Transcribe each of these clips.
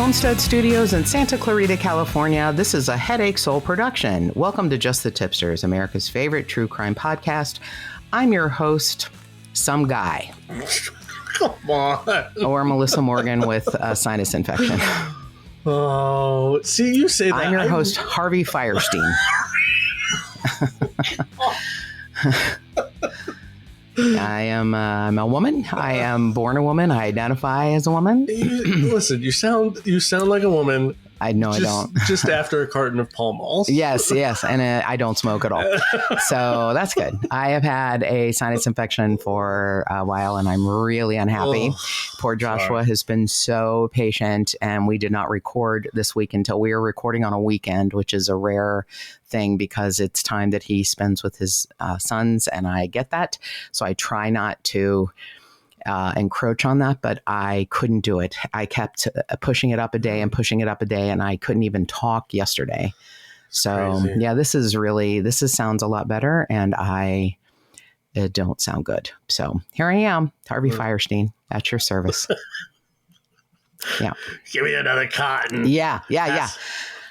Homestead Studios in Santa Clarita, California, this is a Headache Soul production. Welcome to Just the Tip-Sters, America's favorite true crime podcast. I'm your host, some guy. Come on. Or Melissa Morgan with a sinus infection. Oh, see, you say that. I'm your host, Harvey Firestein. I'm a woman. I am born a woman. I identify as a woman. Listen, you sound like a woman. I know I don't. Just after a carton of Pall Malls. Yes, and I don't smoke at all. So that's good. I have had a sinus infection for a while, and I'm really unhappy. Poor Joshua has been so patient, and we did not record this week until we were recording on a weekend, which is a rare thing because it's time that he spends with his sons, and I get that. So I try not to encroach on that, but I couldn't do it. I kept pushing it up a day, and I couldn't even talk yesterday. So crazy. Yeah, this sounds a lot better, and it don't sound good. So here I am, Harvey Firestein, at your service. Yeah. Give me another cotton. Yeah.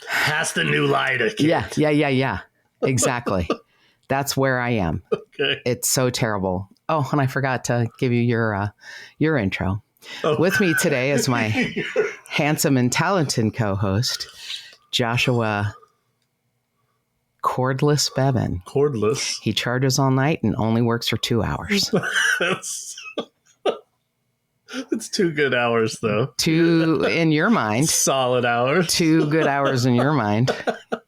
Pass the new lighter, kid. Yeah. Exactly. That's where I am. Okay. It's so terrible. Oh, and I forgot to give you your intro. Oh. With me today is my handsome and talented co-host, Joshua Cordless Bevan. Cordless. He charges all night and only works for 2 hours. It's 2 good hours, though. 2 in your mind. Solid hours. 2 good hours in your mind.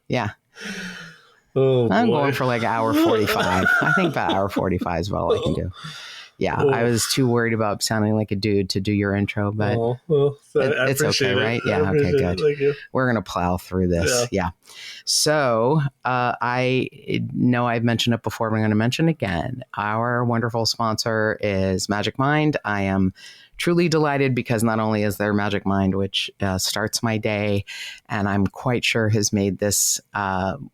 Yeah. Oh, I'm going for like hour 45. I think about hour 45 is about all I can do. Yeah, I was too worried about sounding like a dude to do your intro, but it's okay, right? Yeah, okay, good. We're going to plow through this. Yeah. So I know I've mentioned it before, but I'm going to mention it again. Our wonderful sponsor is Magic Mind. I am truly delighted because not only is there Magic Mind, which starts my day, and I'm quite sure has made this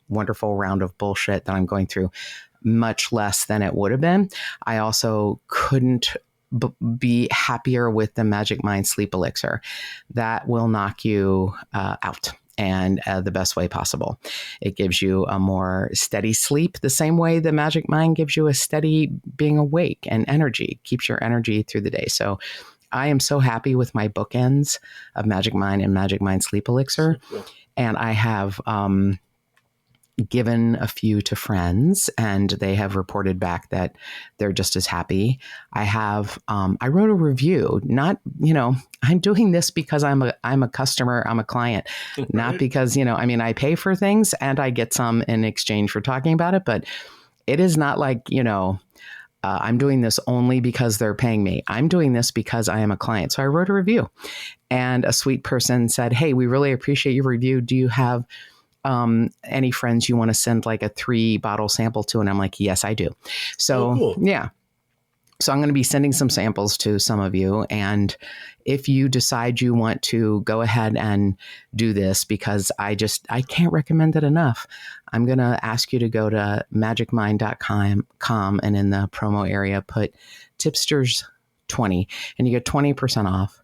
wonderful round of bullshit that I'm going through much less than it would have been. I also couldn't be happier with the Magic Mind Sleep Elixir. That will knock you out. And the best way possible. It gives you a more steady sleep, the same way the Magic Mind gives you a steady being awake and energy, keeps your energy through the day. So I am so happy with my bookends of Magic Mind and Magic Mind Sleep Elixir. And I have given a few to friends, and they have reported back that they're just as happy. I wrote a review, not, I'm doing this because I'm a customer, I'm a client, not because, I pay for things and I get some in exchange for talking about it, but it is not like, I'm doing this only because they're paying me. I'm doing this because I am a client. So I wrote a review, and a sweet person said, "Hey, we really appreciate your review. Do you have any friends you want to send like a 3-bottle sample to?" And I'm like, yes, I do. So, cool. Yeah. So I'm going to be sending some samples to some of you. And if you decide you want to go ahead and do this, because I can't recommend it enough, I'm going to ask you to go to magicmind.com and in the promo area, put Tip-Sters 20 and you get 20% off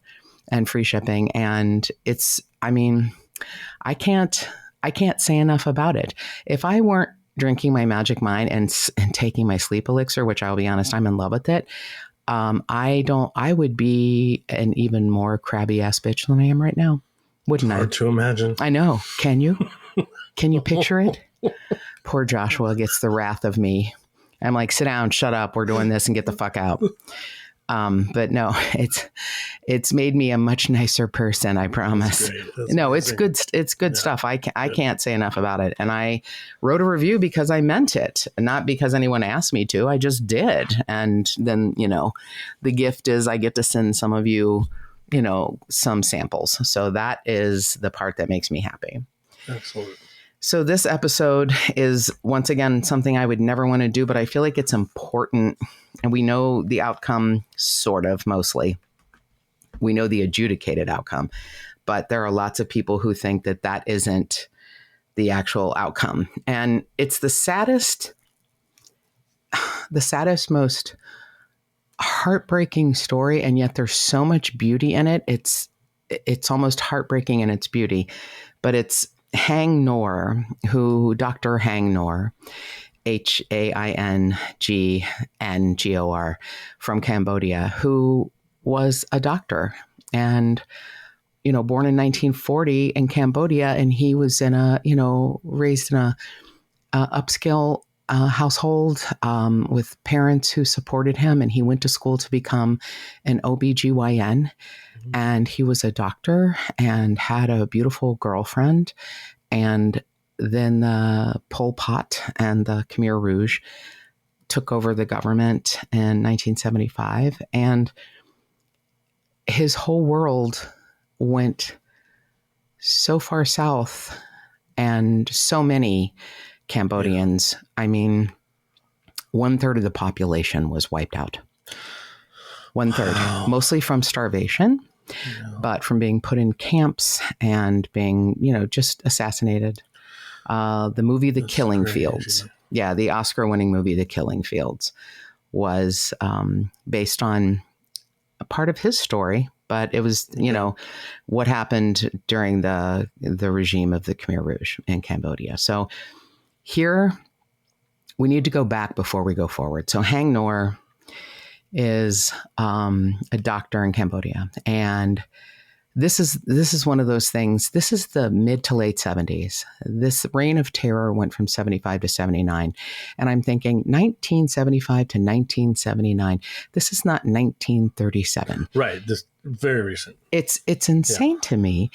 and free shipping. And I can't say enough about it. If I weren't drinking my Magic Mind and taking my sleep elixir, which I'll be honest, I'm in love with it. I would be an even more crabby ass bitch than I am right now. Wouldn't I? Hard to imagine. I know. Can you? Can you picture it? Poor Joshua gets the wrath of me. I'm like, sit down, shut up. We're doing this and get the fuck out. But no, it's made me a much nicer person. I promise. No, amazing. It's good stuff. I can't say enough about it. And I wrote a review because I meant it, not because anyone asked me to. I just did. And then, the gift is I get to send some of you, some samples. So that is the part that makes me happy. Excellent. So this episode is, once again, something I would never want to do, but I feel like it's important. And we know the outcome, sort of, mostly. We know the adjudicated outcome. But there are lots of people who think that that isn't the actual outcome. And it's the saddest, most heartbreaking story. And yet there's so much beauty in it. it's almost heartbreaking in its beauty, but it's Haing Ngor, Dr. Haing Ngor, HAINGNGOR from Cambodia, who was a doctor and, born in 1940 in Cambodia. And he was raised in a upscale household with parents who supported him. And he went to school to become an OBGYN. And he was a doctor and had a beautiful girlfriend. And then the Pol Pot and the Khmer Rouge took over the government in 1975. And his whole world went so far south, and so many Cambodians, I mean, 1/3 of the population was wiped out. 1/3, mostly from starvation, but from being put in camps and being, just assassinated. The movie The Killing Fields. Yeah, the Oscar-winning movie The Killing Fields was based on a part of his story, but it was, what happened during the regime of the Khmer Rouge in Cambodia. So here, we need to go back before we go forward. So Haing Ngor is a doctor in Cambodia, and this is one of those things. This is the mid to late 70s. This reign of terror went from 75 to 79. And I'm thinking 1975 to 1979. This is not 1937. Right. This very recent. It's insane to me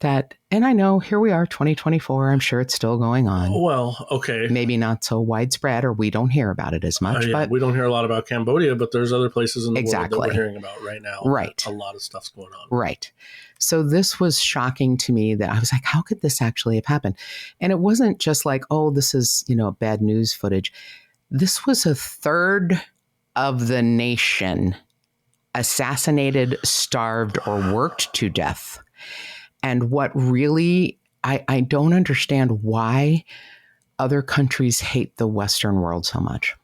that, and I know here we are, 2024. I'm sure it's still going on. Well, okay. Maybe not so widespread, or we don't hear about it as much. But we don't hear a lot about Cambodia, but there's other places in the world that we're hearing about right now. Right. A lot of stuff's going on. Right. So this was shocking to me that I was like, how could this actually have happened? And it wasn't just like, oh, this is, bad news footage. This was 1/3 of the nation assassinated, starved, or worked to death. And what really, I don't understand why other countries hate the Western world so much.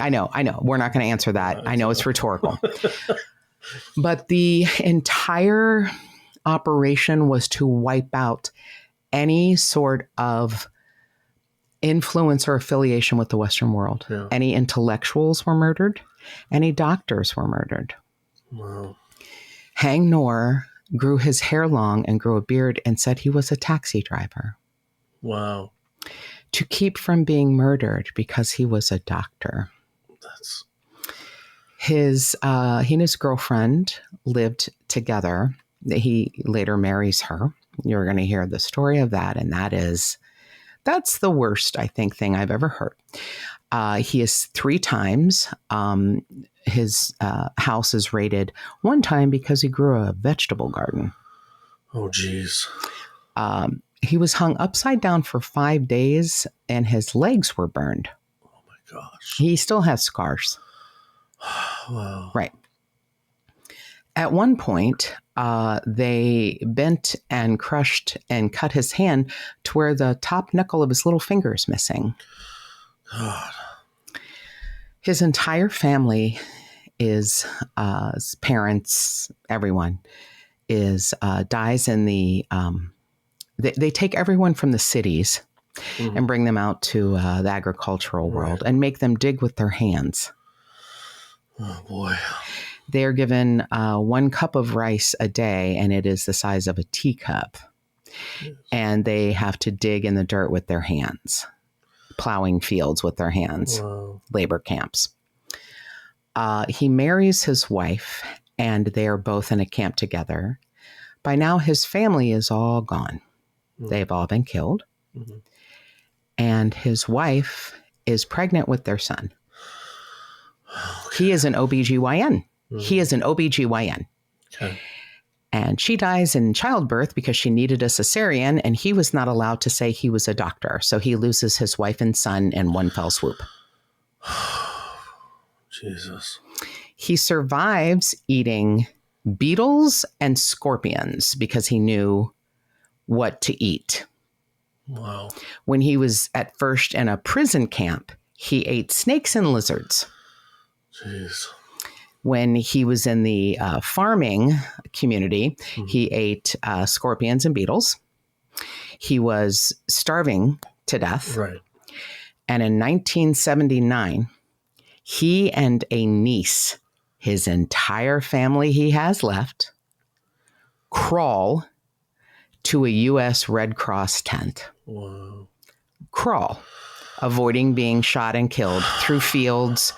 I know. We're not going to answer that. I know it's rhetorical. But the entire operation was to wipe out any sort of influence or affiliation with the Western world. Yeah. Any intellectuals were murdered. Any doctors were murdered. Wow. Haing Ngor grew his hair long and grew a beard and said he was a taxi driver. Wow. To keep from being murdered because he was a doctor. He and his girlfriend lived together. He later marries her. You're going to hear the story of that. And that's the worst, I think, thing I've ever heard. He is 3 times. His house is raided one time because he grew a vegetable garden. Oh, geez. He was hung upside down for 5 days and his legs were burned. Oh, my gosh. He still has scars. Wow. Right. At one point, they bent and crushed and cut his hand to where the top knuckle of his little finger is missing. God. His entire family his parents, everyone dies in the, they take everyone from the cities and bring them out to the agricultural world and make them dig with their hands. Oh, boy. They are given 1 cup of rice a day, and it is the size of a teacup. Yes. And they have to dig in the dirt with their hands, plowing fields with their hands, labor camps. He marries his wife, and they are both in a camp together. By now, his family is all gone. They've all been killed. And his wife is pregnant with their son. He is an OBGYN. He is an OBGYN. Okay. And she dies in childbirth because she needed a cesarean, and he was not allowed to say he was a doctor. So he loses his wife and son in one fell swoop. Jesus. He survives eating beetles and scorpions because he knew what to eat. Wow. When he was at first in a prison camp, he ate snakes and lizards. Jeez. when he was in the farming community, he ate scorpions and beetles. He was starving to death. Right. And in 1979, he and a niece, his entire family he has left, crawl to a U.S. Red Cross tent. Wow. Crawl, avoiding being shot and killed through fields,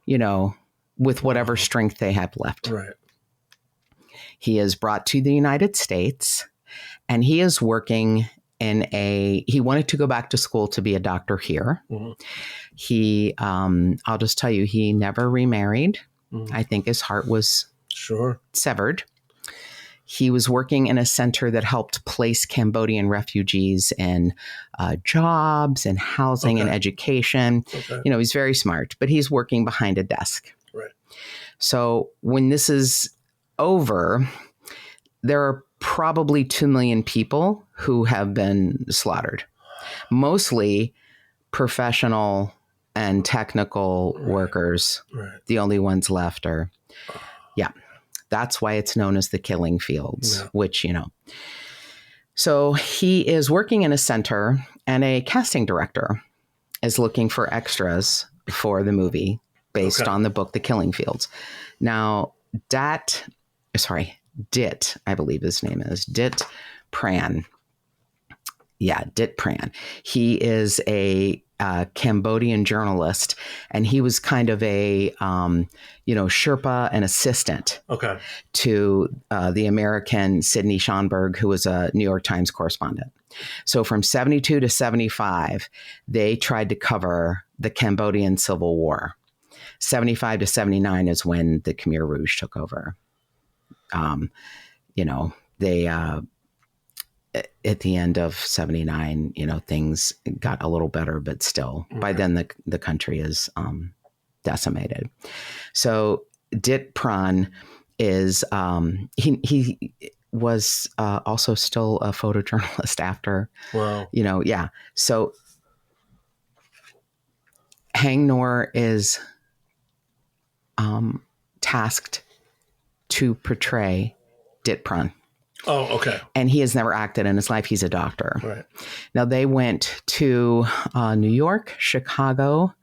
with whatever strength they have left. Right. He is brought to the United States, and he is working he wanted to go back to school to be a doctor here. Mm-hmm. He, I'll just tell you, he never remarried. Mm-hmm. I think his heart was severed. He was working in a center that helped place Cambodian refugees in jobs and housing and education. Okay. He's very smart, but he's working behind a desk. Right. So when this is over, there are probably 2 million people who have been slaughtered, mostly professional and technical workers. Right. The only ones left are, that's why it's known as the killing fields, which, So he is working in a center, and a casting director is looking for extras for the movie based on the book, The Killing Fields. Now, Dit, I believe his name is Dit Pran. Yeah, Dit Pran. He is a Cambodian journalist, and he was kind of a, Sherpa and assistant to the American Sidney Schonberg, who was a New York Times correspondent. So from 72 to 75, they tried to cover the Cambodian Civil War. 75 to 79 is when the Khmer Rouge took over. They, at the end of 79, things got a little better, but still by then the country is, decimated. So Dit Pran is, he was, also still a photojournalist after, So Haing Ngor is, tasked to portray Dit Pran. Oh, okay. And he has never acted in his life. He's a doctor. Right. Now, they went to New York, Chicago,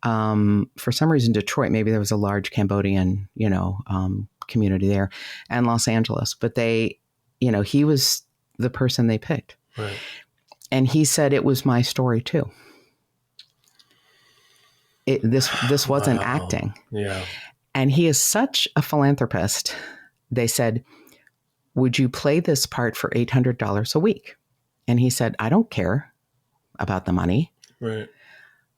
for some reason, Detroit. Maybe there was a large Cambodian, community there, and Los Angeles. But they, he was the person they picked. Right. And he said, it was my story, too. This wasn't acting. Yeah. And he is such a philanthropist. They said, would you play this part for $800 a week? And he said, I don't care about the money. Right.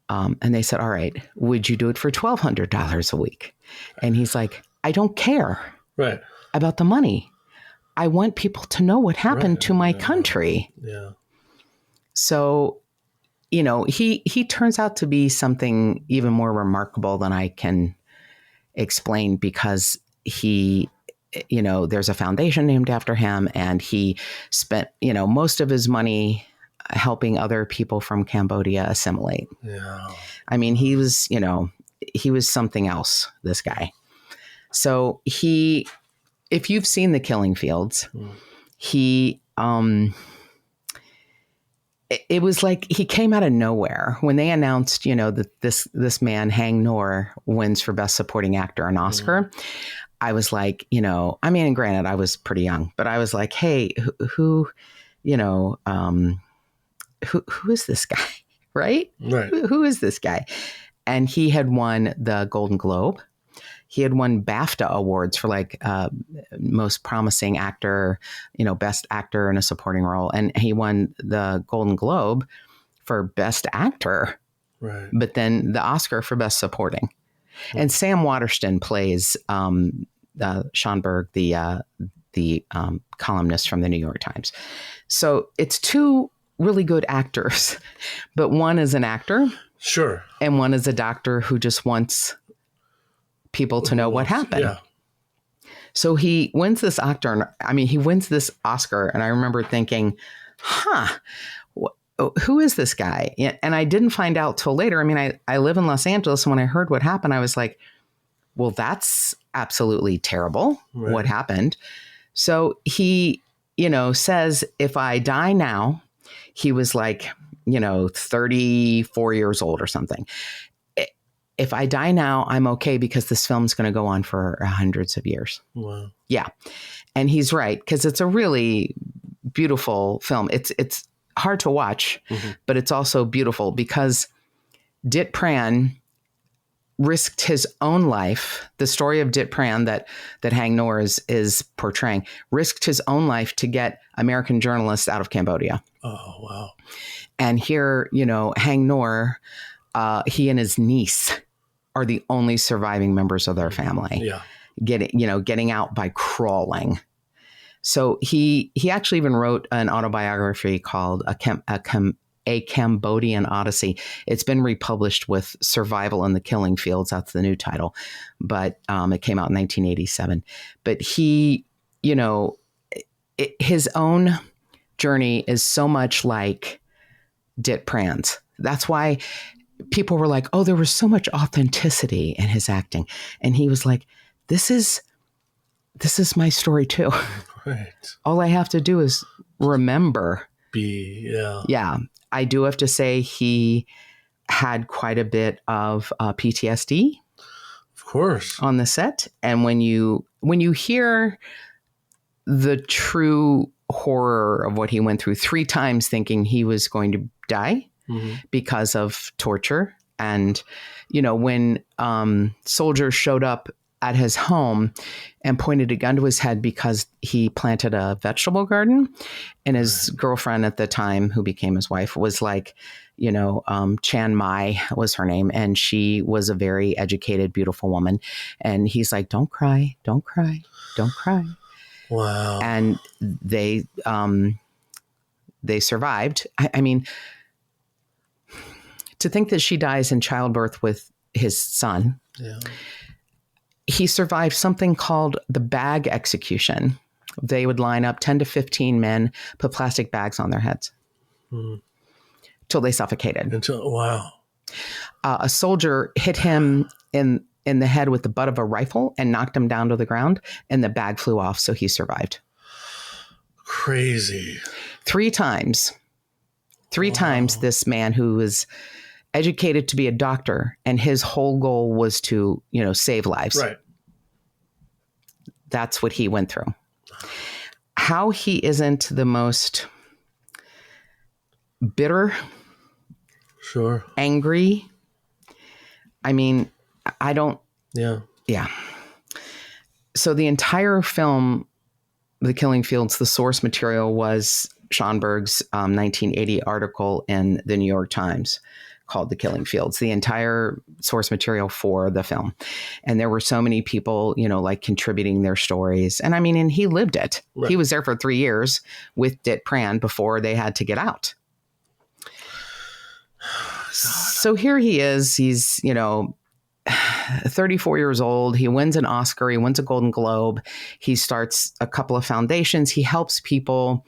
And they said, all right, would you do it for $1,200 a week? And he's like, I don't care about the money. I want people to know what happened to my country. Yeah. So, he turns out to be something even more remarkable than I can explain, because he, there's a foundation named after him, and he spent, most of his money helping other people from Cambodia assimilate. Yeah. I mean, he was something else, this guy. So if you've seen The Killing Fields, it was like he came out of nowhere when they announced, that this man, Haing Ngor, wins for Best Supporting Actor an Oscar. I was like, and granted, I was pretty young, but I was like, hey, who is this guy? Right? Right. Who is this guy? And he had won the Golden Globe. He had won BAFTA awards for most promising actor, best actor in a supporting role. And he won the Golden Globe for best actor. Right. But then the Oscar for best supporting. And Sam Waterston plays Schonberg, the columnist from the New York Times. So it's two really good actors, but one is an actor. Sure. And one is a doctor who just wants people to know what happened. Yeah. So he wins this he wins this Oscar. And I remember thinking, who is this guy? And I didn't find out till later. I live in Los Angeles. And when I heard what happened, I was like, well, that's absolutely terrible what happened. So he, says, if I die now, he was like, 34 years old or something. If I die now, I'm okay because this film's going to go on for hundreds of years. Wow. Yeah. And he's right, because it's a really beautiful film. It's hard to watch, but it's also beautiful because Dit Pran risked his own life. The story of Dit Pran that Haing Ngor is portraying risked his own life to get American journalists out of Cambodia. Oh, wow. And here, Haing Ngor, he and his niece are the only surviving members of their family. Yeah. Getting out by crawling. So he actually even wrote an autobiography called A Cambodian Odyssey. It's been republished with Survival in the Killing Fields. That's the new title. But it came out in 1987. But he, his own journey is so much like Dit Pran's. That's why people were like, oh, there was so much authenticity in his acting. And he was like, this is my story too. Right. All I have to do is remember. Yeah. I do have to say he had quite a bit of PTSD. Of course. On the set. And when you hear the true horror of what he went through 3 times thinking he was going to die because of torture. And, when soldiers showed up at his home and pointed a gun to his head because he planted a vegetable garden. And his girlfriend at the time, who became his wife, was like, Chiang Mai was her name. And she was a very educated, beautiful woman. And he's like, don't cry, don't cry, don't cry. Wow. And they survived. I mean, to think that she dies in childbirth with his son. Yeah. He survived something called the bag execution. They would line up 10 to 15 men, put plastic bags on their heads till they suffocated. Wow. A soldier hit him in the head with the butt of a rifle and knocked him down to the ground, and the bag flew off, so he survived. Crazy. 3 times. 3 times this man who was educated to be a doctor, and his whole goal was to, save lives. Right. That's what he went through. How he isn't the most bitter, angry. I mean, I don't. Yeah. Yeah. So the entire film, The Killing Fields, the source material was Schonberg's 1980 article in the New York Times called The Killing Fields, the entire source material for the film. And there were so many people, contributing their stories. And I mean, and he lived it. Right. He was there for 3 years with Dit Pran before they had to get out. So here he is. He's, 34 years old. He wins an Oscar. He wins a Golden Globe. He starts a couple of foundations. He helps people,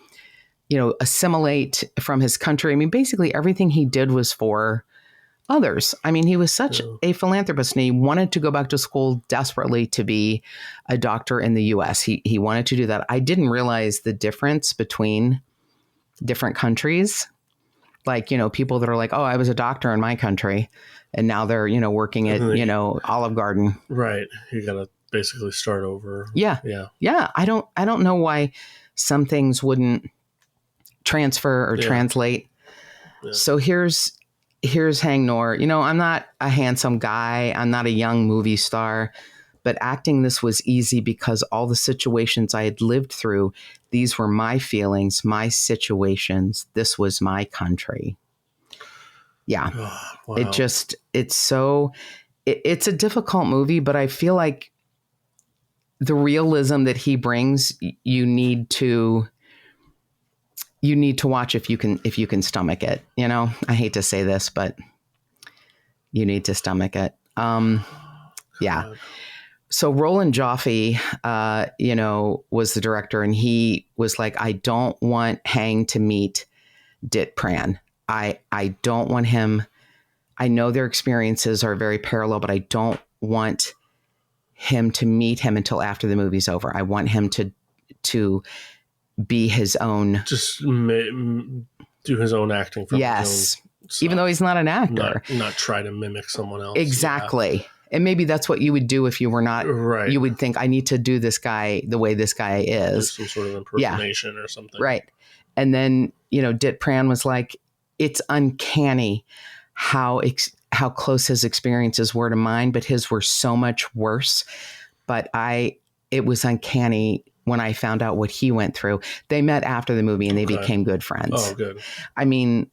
assimilate from his country. I mean, basically everything he did was for others. I mean, he was such a philanthropist, and he wanted to go back to school desperately to be a doctor in the U.S. He wanted to do that. I didn't realize the difference between different countries. Like, people that are like, oh, I was a doctor in my country, and now they're, working at, Olive Garden. Right. You got to basically start over. Yeah. Yeah. Yeah. I don't know why some things wouldn't transfer or translate. Yeah. So here's Haing Ngor. I'm not a handsome guy. I'm not a young movie star, but acting this was easy because all the situations I had lived through, these were my feelings, my situations. This was my country. Yeah. Oh, wow. It's a difficult movie, but I feel like the realism that he brings, you need to watch if you can stomach it. I hate to say this, but you need to stomach it. Yeah. So Roland Joffe, was the director, and he was like, I don't want Haing to meet Dit Pran. I don't want him. I know their experiences are very parallel, but I don't want him to meet him until after the movie's over. I want him to be his own. Just do his own acting. From his own stuff. Even though he's not an actor. Not try to mimic someone else. Exactly. Yeah. And maybe that's what you would do if you were not. Right. You would think, I need to do this guy the way this guy is. Some sort of impersonation or something. Right. And then, Dit Pran was like, it's uncanny how close his experiences were to mine, but his were so much worse. But it was uncanny when I found out what he went through. They met after the movie and they became good friends. Oh, good. I mean,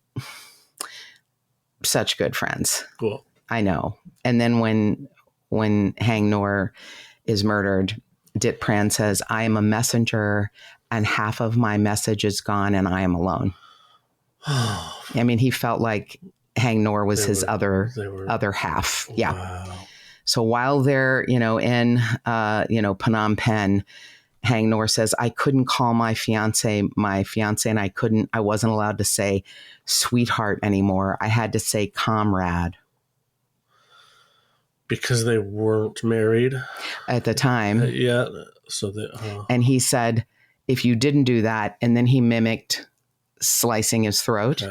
such good friends. Cool. I know. And then when Haing Ngor is murdered, Dit Pran says, I am a messenger and half of my message is gone and I am alone. I mean, he felt like Haing Ngor was his other half. Yeah. Wow. So while they're, in, Phnom Penh, Haing Ngor says, I couldn't call my fiance, and I wasn't allowed to say sweetheart anymore. I had to say comrade. Because they weren't married at the time. Yeah. So and he said, if you didn't do that, and then he mimicked slicing his throat,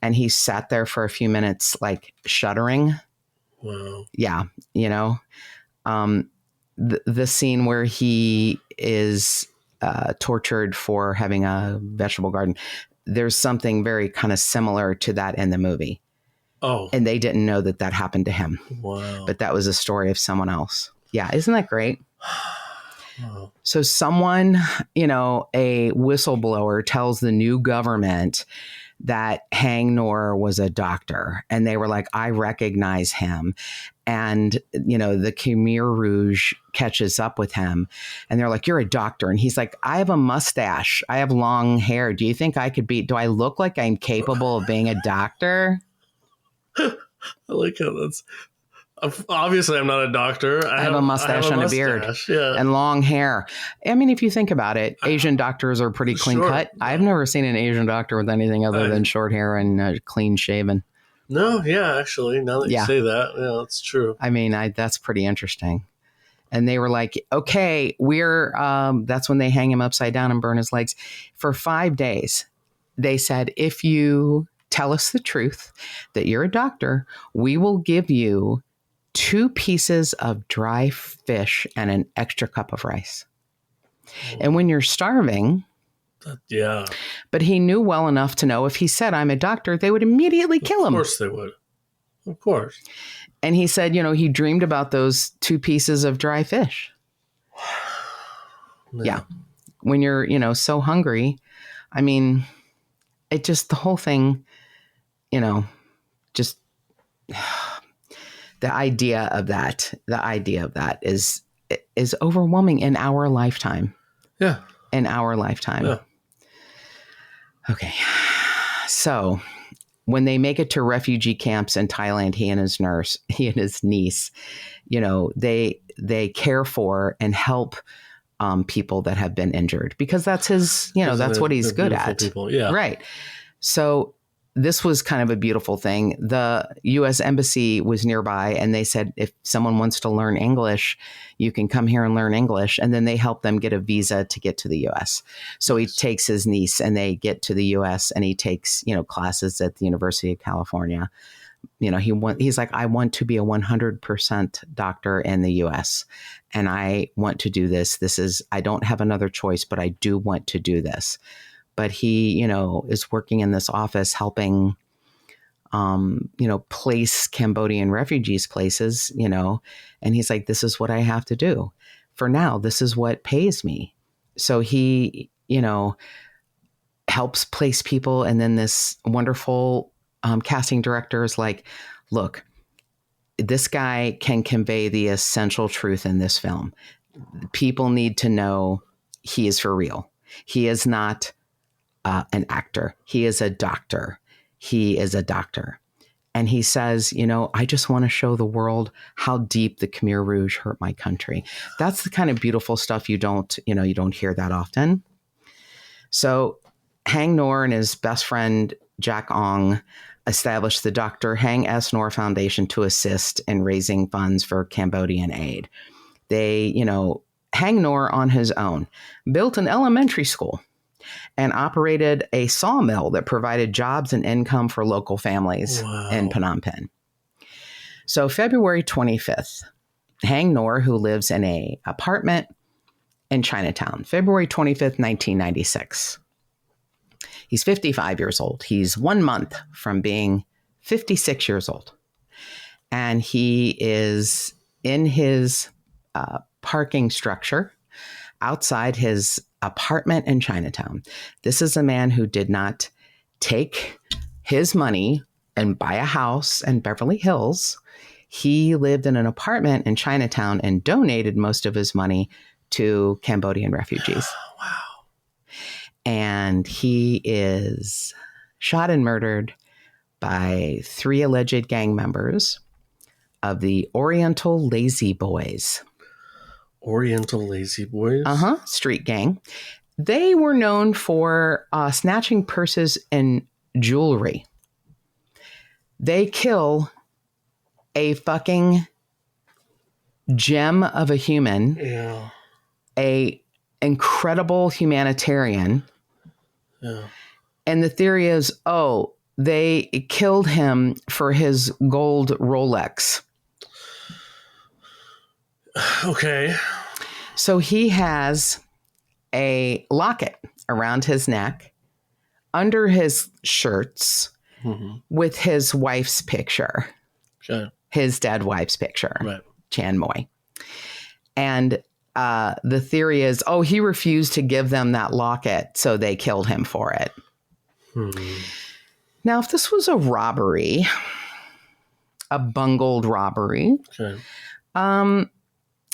and he sat there for a few minutes, like shuddering. Wow. Yeah. The scene where he is tortured for having a vegetable garden, there's something very kind of similar to that in the movie. Oh. And they didn't know that happened to him. Wow. But that was a story of someone else. Yeah. Isn't that great? Wow. So someone, a whistleblower tells the new government that Haing Ngor was a doctor. And they were like, I recognize him. And, the Khmer Rouge catches up with him and they're like, you're a doctor. And he's like, I have a mustache. I have long hair. Do you think do I look like I'm capable of being a doctor? I like how that's... Obviously, I'm not a doctor. I have a mustache and a beard and long hair. I mean, if you think about it, Asian doctors are pretty clean cut. I've never seen an Asian doctor with anything other than short hair and clean shaven. No, yeah, actually, now that you say that, yeah, that's true. I mean, that's pretty interesting. And they were like, okay, that's when they hang him upside down and burn his legs. For 5 days, they said, if you tell us the truth that you're a doctor, we will give you 2 pieces of dry fish and an extra cup of rice. And when you're starving, yeah. But he knew well enough to know if he said, I'm a doctor, they would immediately kill him. Of course they would. Of course. And he said, he dreamed about those 2 pieces of dry fish. Yeah. When you're, so hungry, I mean, it just, the whole thing, just... The idea of that is overwhelming in our lifetime. Yeah. In our lifetime. Yeah. Okay. So when they make it to refugee camps in Thailand, he and his niece, they care for and help people that have been injured because that's his, that's what he's good at. People. Yeah. Right. So this was kind of a beautiful thing. The U.S. Embassy was nearby and they said, if someone wants to learn English, you can come here and learn English. And then they help them get a visa to get to the U.S. So he takes his niece and they get to the U.S. and he takes, classes at the University of California. He's like, I want to be a 100% doctor in the U.S. and I want to do this. I don't have another choice, but I do want to do this. But he, is working in this office helping, place Cambodian refugees places, and he's like, this is what I have to do for now. This is what pays me. So he, helps place people. And then this wonderful casting director is like, look, this guy can convey the essential truth in this film. People need to know he is for real. He is not an actor. He is a doctor. He is a doctor. And he says, I just want to show the world how deep the Khmer Rouge hurt my country. That's the kind of beautiful stuff you don't hear that often. So Haing Ngor and his best friend, Jack Ong, established the Dr. Haing S. Ngor Foundation to assist in raising funds for Cambodian aid. They, Haing Ngor on his own built an elementary school and operated a sawmill that provided jobs and income for local families in Phnom Penh. So February 25th, Haing Ngor, who lives in an apartment in Chinatown, February 25th, 1996. He's 55 years old. He's 1 month from being 56 years old. And he is in his parking structure outside his apartment in Chinatown. This is a man who did not take his money and buy a house in Beverly Hills. He lived in an apartment in Chinatown and donated most of his money to Cambodian refugees. Wow. And he is shot and murdered by 3 alleged gang members of the Oriental Lazy Boys. Oriental Lazy Boys? Street gang. They were known for snatching purses and jewelry. They kill a fucking gem of a human. Yeah. A incredible humanitarian. Yeah. And the theory is, they killed him for his gold Rolex. Okay. So he has a locket around his neck, under his shirts, with his wife's picture. Okay. His dead wife's picture. Right. Chan Moy. And the theory is, he refused to give them that locket, so they killed him for it. Now, if this was a robbery, a bungled robbery, okay.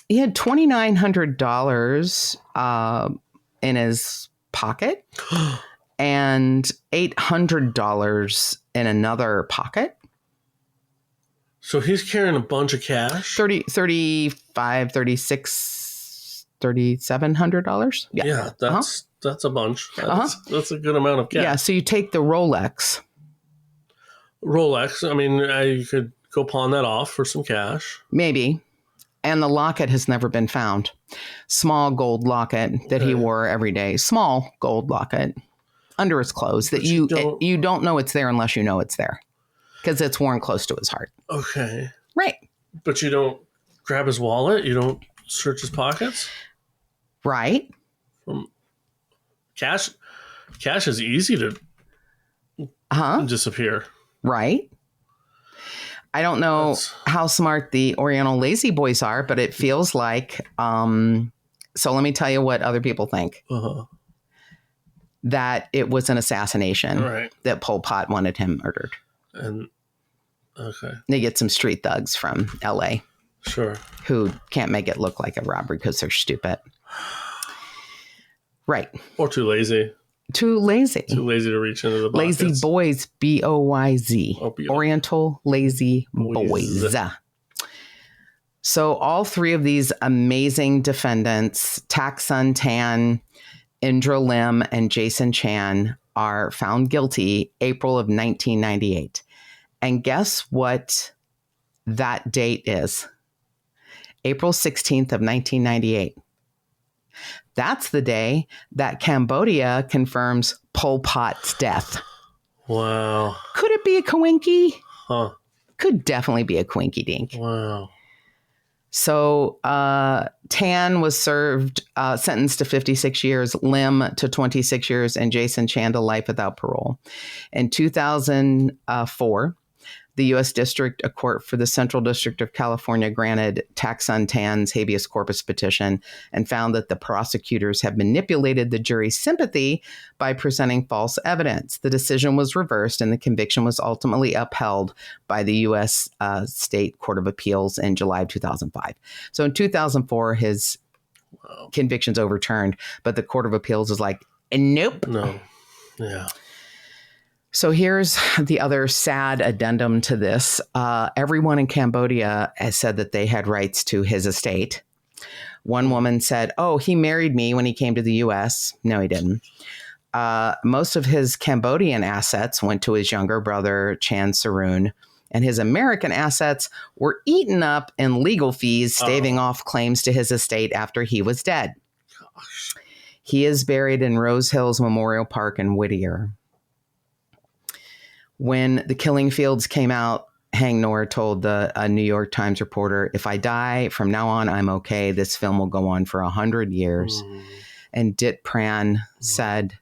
He had $2,900 in his pocket and $800 in another pocket. So he's carrying a bunch of cash? $3,700. Yeah, that's a bunch. That's a good amount of cash. Yeah, so you take the Rolex. I mean, you could go pawn that off for some cash. Maybe. And the locket has never been found. Small gold locket that he wore every day. Small gold locket under his clothes that you don't know it's there unless you know it's there. Because it's worn close to his heart. Okay. Right. But you don't grab his wallet? You don't search his pockets? Right. Cash is easy to disappear. Right. I don't know how smart the Oriental Lazy Boys are, but it feels like, so let me tell you what other people think. That it was an assassination. Right. That Pol Pot wanted him murdered. And they get some street thugs from LA. Sure. Who can't make it look like a robbery because they're stupid. Right. Or too lazy. Too lazy. Too lazy to reach into the pockets. Lazy Boys, BOYZ. Oriental Lazy Boys. So all 3 of these amazing defendants, Tak Sun Tan, Indra Lim, and Jason Chan, are found guilty April of 1998. And guess what that date is? April 16th of 1998. That's the day that Cambodia confirms Pol Pot's death. Wow. Could it be a coinky? Huh. Could definitely be a coinky dink. Wow. So Tan was sentenced to 56 years, Lim to 26 years, and Jason Chan to life without parole. In 2004, the U.S. District Court for the Central District of California granted Tak Sun Tan's habeas corpus petition and found that the prosecutors had manipulated the jury's sympathy by presenting false evidence. The decision was reversed and the conviction was ultimately upheld by the U.S. State Court of Appeals in July of 2005. So in 2004, his conviction's overturned, but the Court of Appeals is like, nope. No. Yeah. So here's the other sad addendum to this. Everyone in Cambodia has said that they had rights to his estate. One woman said, he married me when he came to the U.S. No, he didn't. Most of his Cambodian assets went to his younger brother, Chan Saroon, and his American assets were eaten up in legal fees, staving off claims to his estate after he was dead. Gosh. He is buried in Rose Hills Memorial Park in Whittier. When The Killing Fields came out, Haing Ngor told a New York Times reporter, "If I die, from now on, I'm okay. This film will go on for 100 years. And Dit Pran said,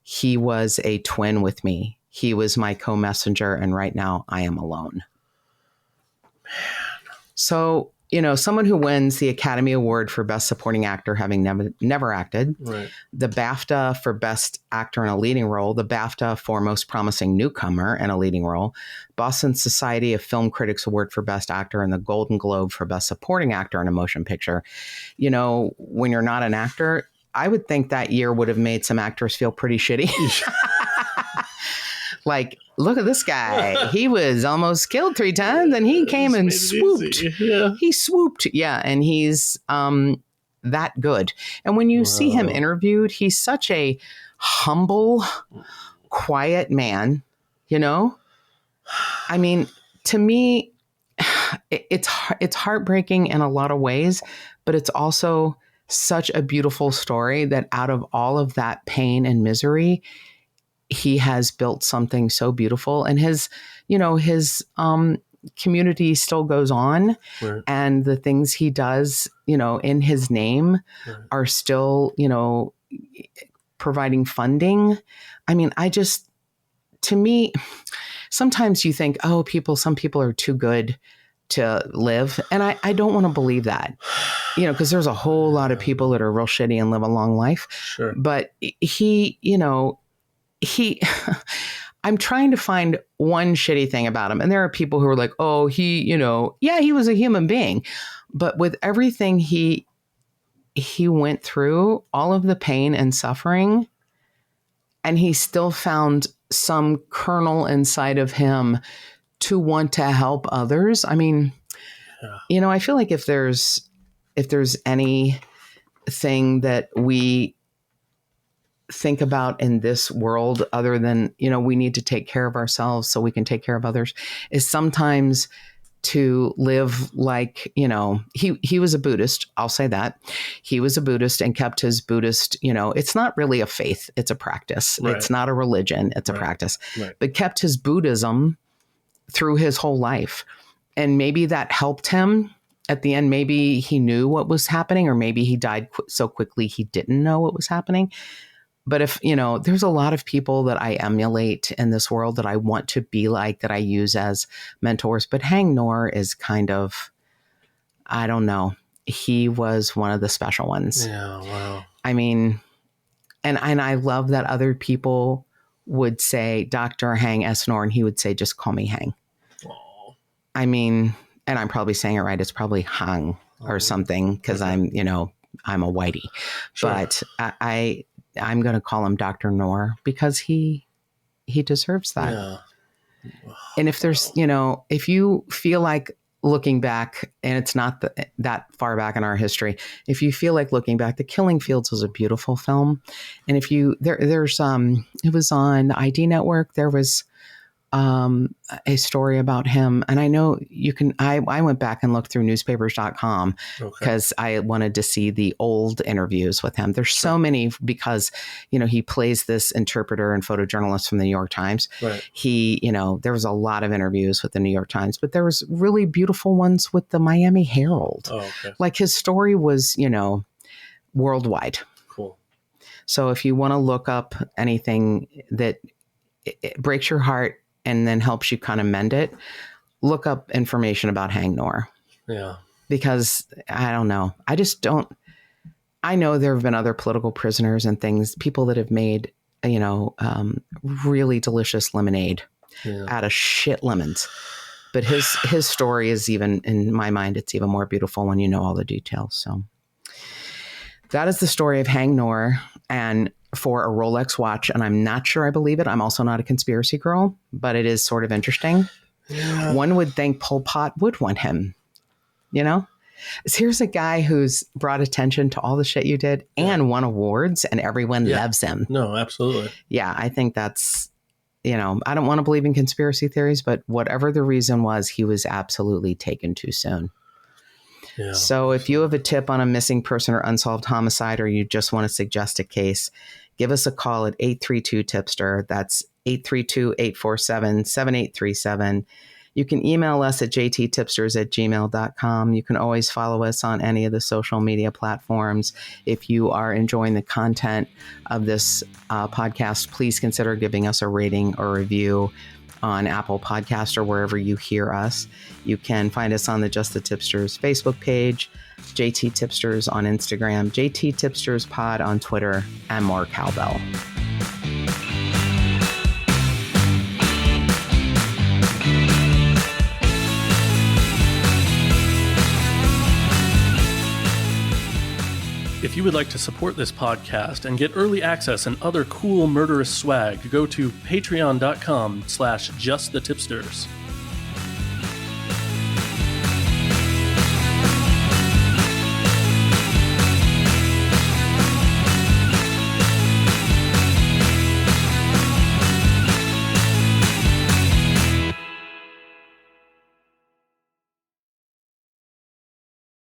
"He was a twin with me. He was my co-messenger, and right now I am alone." Man. So, someone who wins the Academy Award for Best Supporting Actor having never acted, right. the BAFTA for Best Actor in a Leading Role, the BAFTA for Most Promising Newcomer in a Leading Role, Boston Society of Film Critics Award for Best Actor, and the Golden Globe for Best Supporting Actor in a Motion Picture. When you're not an actor, I would think that year would have made some actors feel pretty shitty. Like, look at this guy. He was almost killed 3 times and he came and swooped. Yeah. He swooped. Yeah. And he's that good. And when you see him interviewed, he's such a humble, quiet man, I mean, to me, it's heartbreaking in a lot of ways, but it's also such a beautiful story that out of all of that pain and misery, he has built something so beautiful, and his community still goes on, right. and the things he does, in his name right. are still, providing funding. I mean, to me, sometimes you think, some people are too good to live. And I don't want to believe that, because there's a whole lot of people that are real shitty and live a long life. Sure. But he I'm trying to find one shitty thing about him. And there are people who are like, he was a human being. But with everything he went through, all of the pain and suffering, and he still found some kernel inside of him to want to help others. I mean, I feel like if there's anything that we think about in this world other than, we need to take care of ourselves so we can take care of others, is sometimes to live like, he was a Buddhist. I'll say that. He was a Buddhist and kept his Buddhist, it's not really a faith. It's a practice. Right. It's not a religion. It's a practice, but kept his Buddhism through his whole life. And maybe that helped him at the end. Maybe he knew what was happening, or maybe he died so quickly he didn't know what was happening. But if, there's a lot of people that I emulate in this world that I want to be like, that I use as mentors. But Haing Ngor is kind of, I don't know. He was one of the special ones. Yeah, wow. I mean, and I love that other people would say Dr. Haing S. Ngor, and he would say, just call me Haing. Aww. I mean, and I'm probably saying it right. It's probably Hang or something, because I'm a whitey. Sure. But I'm going to call him Dr. Ngor because he deserves that. Yeah. Wow. And if there's, if you feel like looking back, and it's not that far back in our history, if you feel like looking back, The Killing Fields was a beautiful film. And if there's it was on ID Network. There was a story about him. And I know you can, I went back and looked through newspapers.com because I wanted to see the old interviews with him. There's so many, because, he plays this interpreter and photojournalist from the New York Times. Right. There was a lot of interviews with the New York Times, but there was really beautiful ones with the Miami Herald. Oh, okay. Like, his story was, worldwide. Cool. So if you want to look up anything that it breaks your heart and then helps you kind of mend it, look up information about Haing Ngor. Yeah. Because I don't know. I know there have been other political prisoners and things, people that have made, really delicious lemonade out of shit lemons. But his story is, even, in my mind, it's even more beautiful when you know all the details. So that is the story of Haing Ngor. And for a Rolex watch, and I'm not sure I believe it. I'm also not a conspiracy girl, but it is sort of interesting. Yeah. One would think Pol Pot would want him, Here's a guy who's brought attention to all the shit you did and won awards, and everyone loves him. No, absolutely. Yeah, I think that's I don't want to believe in conspiracy theories, but whatever the reason was, he was absolutely taken too soon. Yeah. So if you have a tip on a missing person or unsolved homicide, or you just want to suggest a case, give us a call at 832-TIPSTER. That's 832-847-7837. You can email us at jttipsters@gmail.com. You can always follow us on any of the social media platforms. If you are enjoying the content of this podcast, please consider giving us a rating or review on Apple Podcast or wherever you hear us. You can find us on the Just the Tipsters Facebook page, JT Tipsters on Instagram, JT Tipsters Pod on Twitter, and more cowbell. If you would like to support this podcast and get early access and other cool murderous swag, go to patreon.com/justthetipsters.